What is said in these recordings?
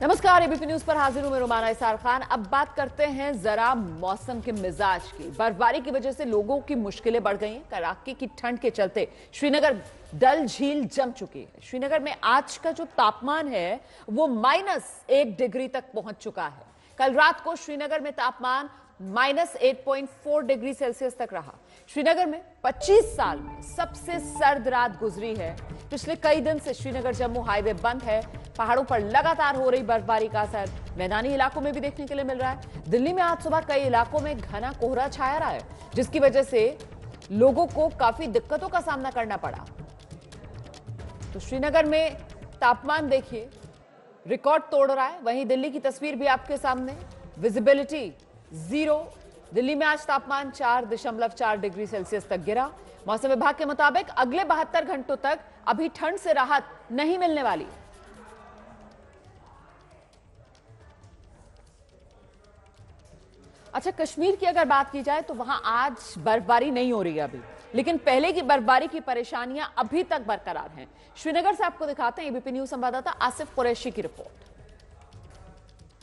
नमस्कार, ABP news पर हाजिर हूं मैं रुमाना इसार खान। अब बात करते हैं जरा मौसम के मिजाज की। बर्फबारी की वजह से लोगों की मुश्किलें बढ़ गई हैं। कड़ाके की ठंड के चलते श्रीनगर डल झील जम चुकी है। श्रीनगर में आज का जो तापमान है वो -1 डिग्री तक पहुंच चुका है। कल रात को श्रीनगर में तापमान -8.4 डिग्री सेल्सियस तक रहा। श्रीनगर में 25 साल में सबसे सर्द रात गुजरी है। पिछले कई दिन से श्रीनगर जम्मू हाईवे बंद है। पहाड़ों पर लगातार हो रही बर्फबारी का असर मैदानी इलाकों में भी देखने के लिए मिल रहा है। दिल्ली में आज सुबह कई इलाकों में घना कोहरा छाया रहा है, जिसकी वजह से लोगों को काफी दिक्कतों का सामना करना पड़ा। तो श्रीनगर में तापमान देखिए, रिकॉर्ड तोड़ रहा है। वहीं दिल्ली की तस्वीर भी आपके सामने, विजिबिलिटी 0। दिल्ली में आज तापमान 4.4 डिग्री सेल्सियस तक गिरा। मौसम विभाग के मुताबिक अगले 72 घंटों तक अभी ठंड से राहत नहीं मिलने वाली। अच्छा, कश्मीर की अगर बात की जाए तो वहां आज बर्फबारी नहीं हो रही है अभी, लेकिन पहले की बर्फबारी की परेशानियां अभी तक बरकरार हैं। श्रीनगर से आपको दिखाते हैं एबीपी न्यूज संवाददाता आसिफ कुरैशी की रिपोर्ट।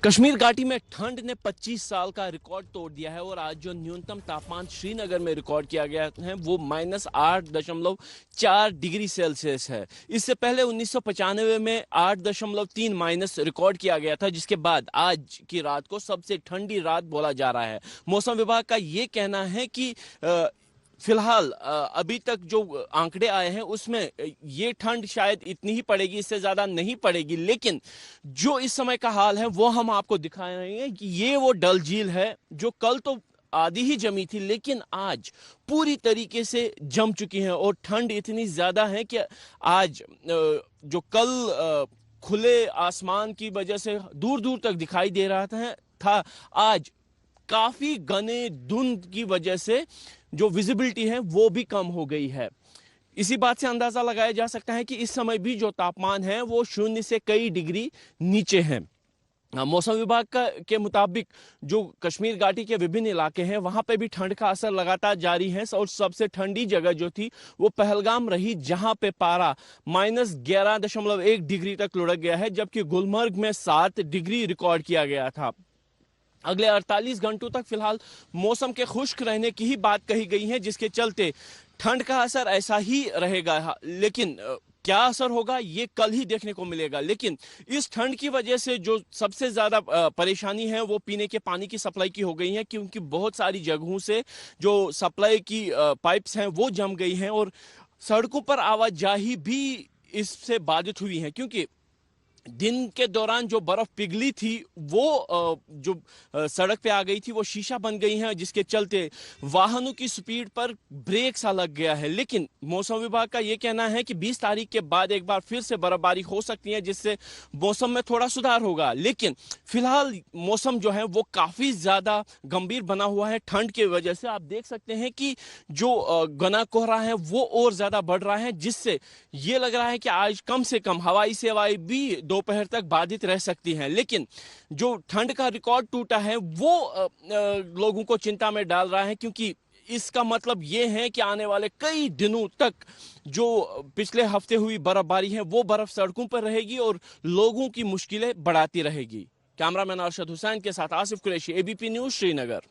कश्मीर घाटी में ठंड ने 25 साल का रिकॉर्ड तोड़ दिया है और आज जो न्यूनतम तापमान श्रीनगर में रिकॉर्ड किया गया है वो -8.4 डिग्री सेल्सियस है। इससे पहले 1995 में 8.3 माइनस रिकॉर्ड किया गया था, जिसके बाद आज की रात को सबसे ठंडी रात बोला जा रहा है। मौसम विभाग का ये कहना है कि फिलहाल अभी तक जो आंकड़े आए हैं उसमें ये ठंड शायद इतनी ही पड़ेगी, इससे ज्यादा नहीं पड़ेगी। लेकिन जो इस समय का हाल है वो हम आपको दिखा रहे हैं कि ये वो डल झील है जो कल तो आधी ही जमी थी, लेकिन आज पूरी तरीके से जम चुकी है और ठंड इतनी ज्यादा है कि आज जो कल खुले आसमान की वजह से दूर दूर तक दिखाई दे रहा था, आज काफी घने धुंध की वजह से जो विजिबिलिटी है वो भी कम हो गई है। इसी बात से अंदाजा लगाया जा सकता है कि इस समय भी जो तापमान है वो 0 से कई डिग्री नीचे है। मौसम विभाग के मुताबिक जो कश्मीर घाटी के विभिन्न इलाके हैं वहां पे भी ठंड का असर लगातार जारी है और सबसे ठंडी जगह जो थी वो पहलगाम रही, जहां पे पारा -11.1 डिग्री तक लुढ़क गया है, जबकि गुलमर्ग में 7 डिग्री रिकॉर्ड किया गया था। अगले 48 घंटों तक फिलहाल मौसम के खुश्क रहने की ही बात कही गई है, जिसके चलते ठंड का असर ऐसा ही रहेगा। लेकिन क्या असर होगा ये कल ही देखने को मिलेगा। लेकिन इस ठंड की वजह से जो सबसे ज्यादा परेशानी है वो पीने के पानी की सप्लाई की हो गई है, क्योंकि बहुत सारी जगहों से जो सप्लाई की पाइप्स हैं वो जम गई हैं और सड़कों पर आवाजाही भी इससे बाधित हुई है, क्योंकि दिन के दौरान जो बर्फ पिघली थी वो जो सड़क पे आ गई थी वो शीशा बन गई है, जिसके चलते वाहनों की स्पीड पर ब्रेक सा लग गया है। लेकिन मौसम विभाग का ये कहना है कि 20 तारीख के बाद एक बार फिर से बर्फबारी हो सकती है, जिससे मौसम में थोड़ा सुधार होगा। लेकिन फिलहाल मौसम जो है वो काफी ज्यादा गंभीर बना हुआ है ठंड की वजह से। आप देख सकते हैं कि जो घना कोहरा है वो और ज्यादा बढ़ रहा है, जिससे ये लग रहा है कि आज कम से कम हवाई सेवाएं भी दोपहर तक बाधित रह सकती हैं। लेकिन जो ठंड का रिकॉर्ड टूटा है वो लोगों को चिंता में डाल रहा है, क्योंकि इसका मतलब ये है कि आने वाले कई दिनों तक जो पिछले हफ्ते हुई बर्फबारी है वो बर्फ सड़कों पर रहेगी और लोगों की मुश्किलें बढ़ाती रहेगी। कैमरामैन अरशद हुसैन के साथ आसिफ कुरैशी, एबीपी न्यूज, श्रीनगर।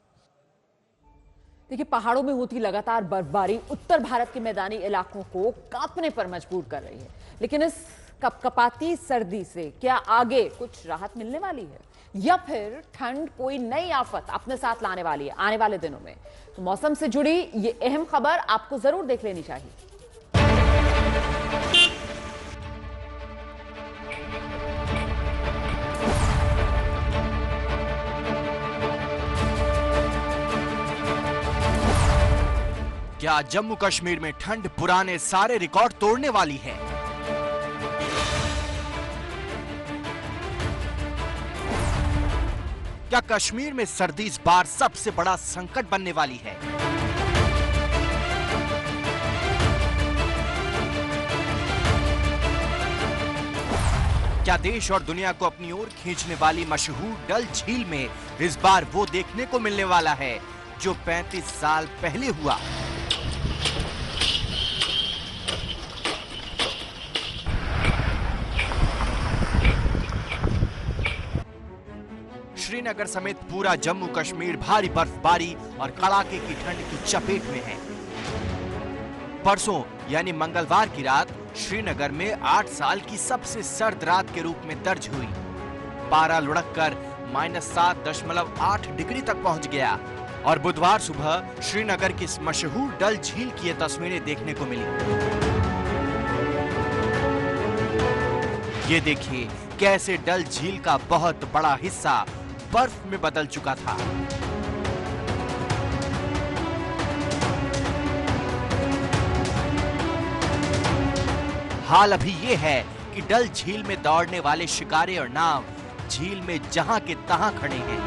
देखिए, पहाड़ों में होती लगातार बर्फबारी उत्तर भारत के मैदानी इलाकों को कांपने पर मजबूर कर रही है। लेकिन इस कपकपाती सर्दी से क्या आगे कुछ राहत मिलने वाली है, या फिर ठंड कोई नई आफत अपने साथ लाने वाली है आने वाले दिनों में? तो मौसम से जुड़ी ये अहम खबर आपको जरूर देख लेनी चाहिए। क्या जम्मू कश्मीर में ठंड पुराने सारे रिकॉर्ड तोड़ने वाली है? क्या कश्मीर में सर्दी इस बार सबसे बड़ा संकट बनने वाली है? क्या देश और दुनिया को अपनी ओर खींचने वाली मशहूर डल झील में इस बार वो देखने को मिलने वाला है जो 35 साल पहले हुआ? श्रीनगर समेत पूरा जम्मू कश्मीर भारी बर्फबारी और कड़ाके की ठंड की चपेट में है। परसों यानी मंगलवार की रात श्रीनगर में 8 साल की सबसे सर्द रात के रूप में दर्ज हुई। पारा लुढ़ककर -7.8 डिग्री तक पहुंच गया और बुधवार सुबह श्रीनगर की इस मशहूर डल झील की ये तस्वीरें देखने को मिली। ये देखिए कैसे डल झील का बहुत बड़ा हिस्सा बर्फ में बदल चुका था। हाल अभी ये है कि डल झील में दौड़ने वाले शिकारे और नाव झील में जहां के तहां खड़े हैं।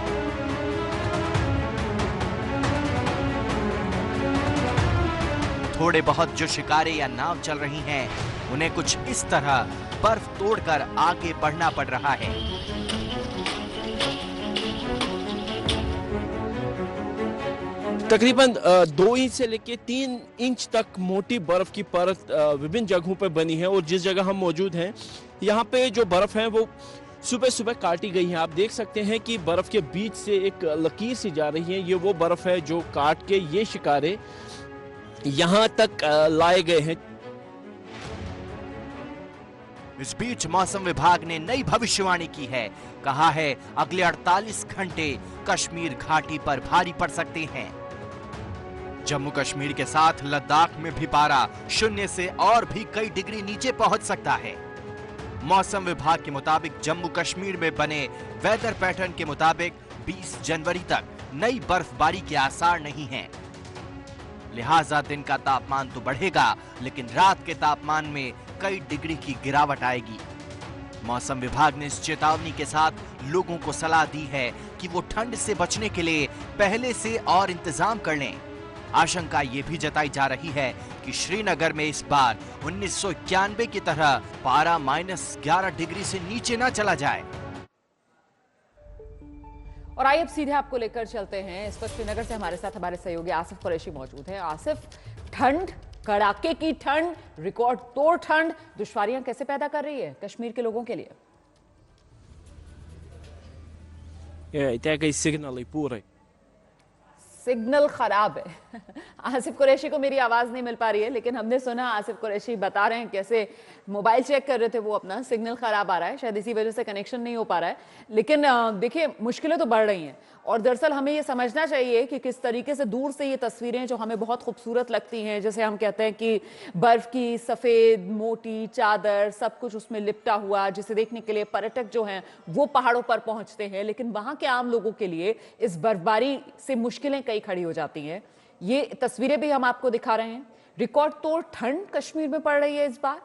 थोड़े बहुत जो शिकारे या नाव चल रही हैं, उन्हें कुछ इस तरह बर्फ तोड़कर आगे बढ़ना पड़ रहा है। तकरीबन 2 इंच से लेकर 3 इंच तक मोटी बर्फ की परत विभिन्न जगहों पर बनी है और जिस जगह हम मौजूद हैं यहाँ पे जो बर्फ है वो सुबह सुबह काटी गई है। आप देख सकते हैं कि बर्फ के बीच से एक लकीर सी जा रही है। ये वो बर्फ है जो काट के ये शिकारे यहाँ तक लाए गए हैं। इस बीच मौसम विभाग ने नई भविष्यवाणी की है। कहा है अगले 48 घंटे कश्मीर घाटी पर भारी पड़ सकते हैं। जम्मू कश्मीर के साथ लद्दाख में भी पारा 0 से और भी कई डिग्री नीचे पहुंच सकता है। मौसम विभाग के मुताबिक जम्मू कश्मीर में बने वेदर पैटर्न के मुताबिक 20 जनवरी तक नई बर्फबारी के आसार नहीं हैं। लिहाजा दिन का तापमान तो बढ़ेगा, लेकिन रात के तापमान में कई डिग्री की गिरावट आएगी। मौसम विभाग ने इस चेतावनी के साथ लोगों को सलाह दी है कि वो ठंड से बचने के लिए पहले से और इंतजाम कर लें। आशंका ये भी जताई जा रही है कि श्रीनगर में इस बार 1991 की तरह पारा -11 डिग्री से नीचे न चला जाए। और आइए अब सीधे आपको लेकर चलते हैं। इस वक्त श्रीनगर से हमारे साथ हमारे सहयोगी आसिफ कुरैशी मौजूद हैं। आसिफ, ठंड, कड़ाके की ठंड, रिकॉर्ड तोड़ ठंड दुश्वारियां कैसे पैदा कर रही है कश्मीर के लोगों के लिए? सिग्नल खराब है। आसिफ कुरैशी को मेरी आवाज नहीं मिल पा रही है, लेकिन हमने सुना आसिफ कुरैशी बता रहे हैं कैसे मोबाइल चेक कर रहे थे, वो अपना सिग्नल खराब आ रहा है, शायद इसी वजह से कनेक्शन नहीं हो पा रहा है। लेकिन देखिए मुश्किलें तो बढ़ रही हैं और दरअसल हमें ये समझना चाहिए कि किस तरीके से दूर से ये तस्वीरें जो हमें बहुत खूबसूरत लगती हैं, जैसे हम कहते हैं कि बर्फ की सफ़ेद मोटी चादर सब कुछ उसमें लिपटा हुआ, जिसे देखने के लिए पर्यटक जो हैं वो पहाड़ों पर पहुंचते हैं, लेकिन वहां के आम लोगों के लिए इस बर्फबारी से मुश्किलें कई खड़ी हो जाती हैं। ये तस्वीरें भी हम आपको दिखा रहे हैं। रिकॉर्ड तोड़ ठंड कश्मीर में पड़ रही है इस बार,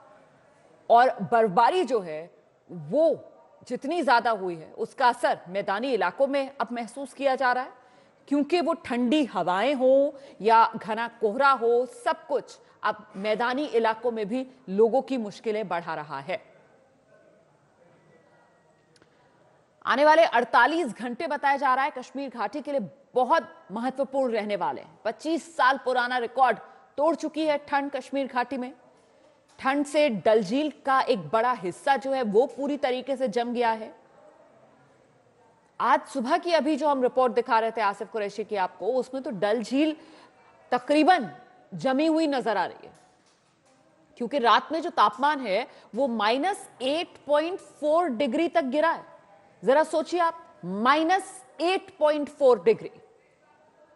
और बर्फबारी जो है वो जितनी ज्यादा हुई है उसका असर मैदानी इलाकों में अब महसूस किया जा रहा है, क्योंकि वो ठंडी हवाएं हो या घना कोहरा हो, सब कुछ अब मैदानी इलाकों में भी लोगों की मुश्किलें बढ़ा रहा है। आने वाले 48 घंटे बताया जा रहा है कश्मीर घाटी के लिए बहुत महत्वपूर्ण रहने वाले हैं। 25 साल पुराना रिकॉर्ड तोड़ चुकी है ठंड कश्मीर घाटी में। ठंड से डल झील का एक बड़ा हिस्सा जो है वो पूरी तरीके से जम गया है। आज सुबह की अभी जो हम रिपोर्ट दिखा रहे थे आसिफ कुरैशी की आपको, उसमें तो डल झील तकरीबन जमी हुई नजर आ रही है, क्योंकि रात में जो तापमान है वो -8.4 डिग्री तक गिरा है। जरा सोचिए आप, -8.4 डिग्री।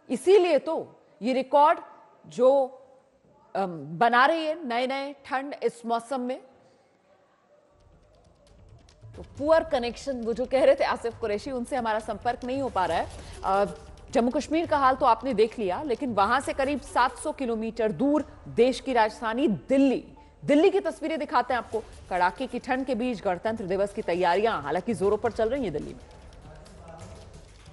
इसीलिए तो ये रिकॉर्ड जो बना रही है नए नए ठंड इस मौसम में। तो पुअर कनेक्शन, वो जो कह रहे थे आसिफ कुरैशी, उनसे हमारा संपर्क नहीं हो पा रहा है। जम्मू कश्मीर का हाल तो आपने देख लिया, लेकिन वहां से करीब 700 किलोमीटर दूर देश की राजधानी दिल्ली की तस्वीरें दिखाते हैं आपको। कड़ाके की ठंड के बीच गणतंत्र दिवस की तैयारियां हालांकि जोरों पर चल रही हैं दिल्ली में।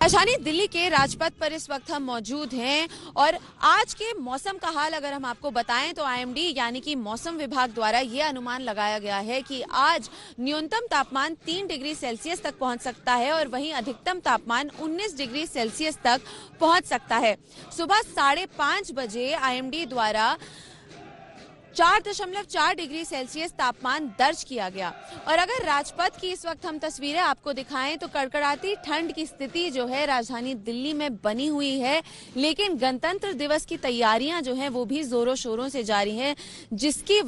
राजधानी दिल्ली के राजपथ पर इस वक्त हम मौजूद हैं और आज के मौसम का हाल अगर हम आपको बताएं तो आईएमडी यानी कि मौसम विभाग द्वारा ये अनुमान लगाया गया है कि आज न्यूनतम तापमान 3 डिग्री सेल्सियस तक पहुंच सकता है और वहीं अधिकतम तापमान 19 डिग्री सेल्सियस तक पहुंच सकता है। सुबह 5:30 बजे आईएमडी द्वारा 4.4 डिग्री सेल्सियस तापमान दर्ज किया गया। और अगर राजपथ की इस वक्त हम तस्वीरें आपको दिखाएं तो कड़कड़ाती ठंड की स्थिति जो है राजधानी दिल्ली में बनी हुई है, लेकिन गणतंत्र दिवस की तैयारियां जो हैं वो भी जोरों शोरों से जारी हैं, जिसकी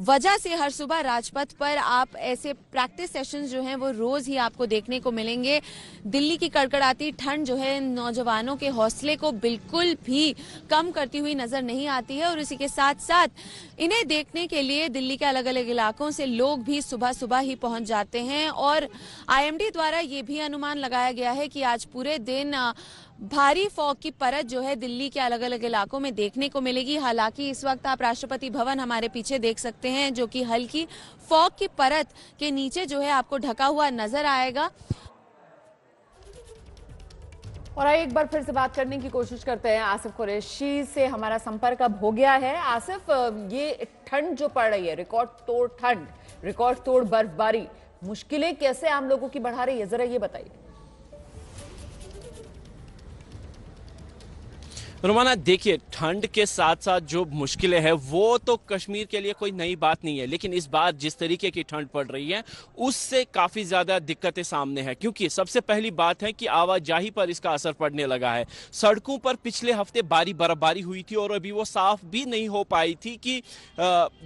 वजह से हर सुबह राजपथ पर आप ऐसे प्रैक्टिस सेशंस जो हैं वो रोज ही आपको देखने को मिलेंगे। दिल्ली की कड़कड़ाती ठंड जो है नौजवानों के हौसले को बिल्कुल भी कम करती हुई नजर नहीं आती है और इसी के साथ साथ इन्हें देखने के लिए दिल्ली के अलग अलग इलाकों से लोग भी सुबह सुबह ही पहुंच जाते हैं। और आईएमडी द्वारा ये भी अनुमान लगाया गया है कि आज पूरे दिन भारी फॉग की परत जो है दिल्ली के अलग अलग इलाकों में देखने को मिलेगी। हालांकि इस वक्त आप राष्ट्रपति भवन हमारे पीछे देख सकते हैं, जो कि हल्की फॉग की परत के नीचे जो है आपको ढका हुआ नजर आएगा। और आइए एक बार फिर से बात करने की कोशिश करते हैं। आसिफ कुरैशी से हमारा संपर्क अब हो गया है। आसिफ, ये ठंड जो पड़ रही है, रिकॉर्ड तोड़ ठंड, रिकॉर्ड तोड़ बर्फबारी, मुश्किलें कैसे आम लोगों की बढ़ा रही है, जरा ये बताइए। रोमाना, देखिए, ठंड के साथ साथ जो मुश्किलें हैं वो तो कश्मीर के लिए कोई नई बात नहीं है, लेकिन इस बार जिस तरीके की ठंड पड़ रही है उससे काफ़ी ज़्यादा दिक्कतें सामने हैं। क्योंकि सबसे पहली बात है कि आवाजाही पर इसका असर पड़ने लगा है। सड़कों पर पिछले हफ्ते बर्फबारी हुई थी और अभी वो साफ भी नहीं हो पाई थी कि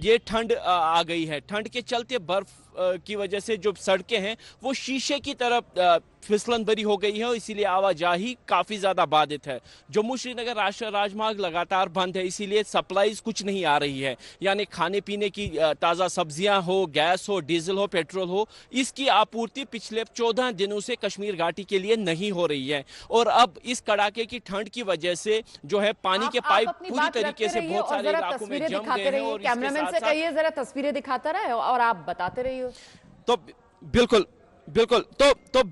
ये ठंड आ गई है। ठंड के चलते बर्फ की वजह से जो सड़कें हैं वो शीशे की तरफ फिसलन भरी हो गई है और इसीलिए आवाजाही काफ़ी ज़्यादा बाधित है। जम्मू श्रीनगर राष्ट्रीय राजमार्ग लगातार बंद है, इसीलिए सप्लाईज कुछ नहीं आ रही है। यानी खाने पीने की ताज़ा सब्जियां हो, गैस हो, डीजल हो, पेट्रोल हो, इसकी आपूर्ति पिछले 14 दिनों से कश्मीर घाटी के लिए नहीं हो रही है। और अब इस कड़ाके की ठंड की वजह से जो है पानी के पाइप पूरी तरीके से बहुत सारे इलाकों में जम गए हैं। और कैमरामैन से कहिए जरा तस्वीरें दिखाता रहे और आप बताते रहिए। तो बिल्कुल तो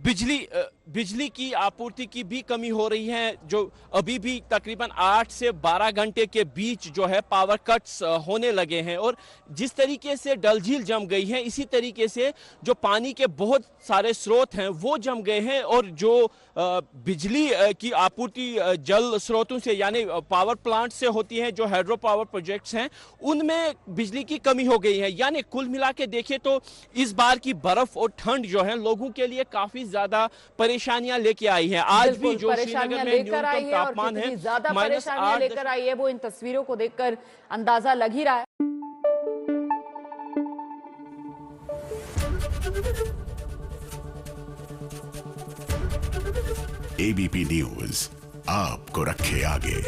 बिजली की आपूर्ति की भी कमी हो रही है, जो अभी भी तकरीबन 8 से 12 घंटे के बीच जो है पावर कट्स होने लगे हैं। और जिस तरीके से डल झील जम गई है, इसी तरीके से जो पानी के बहुत सारे स्रोत हैं वो जम गए हैं और जो बिजली की आपूर्ति जल स्रोतों से यानी पावर प्लांट से होती है, जो हाइड्रो पावर प्रोजेक्ट्स हैं, उनमें बिजली की कमी हो गई है। यानी कुल मिला के देखें तो इस बार की बर्फ और ठंड जो है लोगों के लिए काफी ज्यादा परेशानियां लेके आई है। आज भी जो श्रीनगर में न्यूनतम तापमान है ज्यादा परेशानियां लेकर आई है, वो इन तस्वीरों को देखकर अंदाजा लग ही रहा है। एबीपी न्यूज आपको रखे आगे।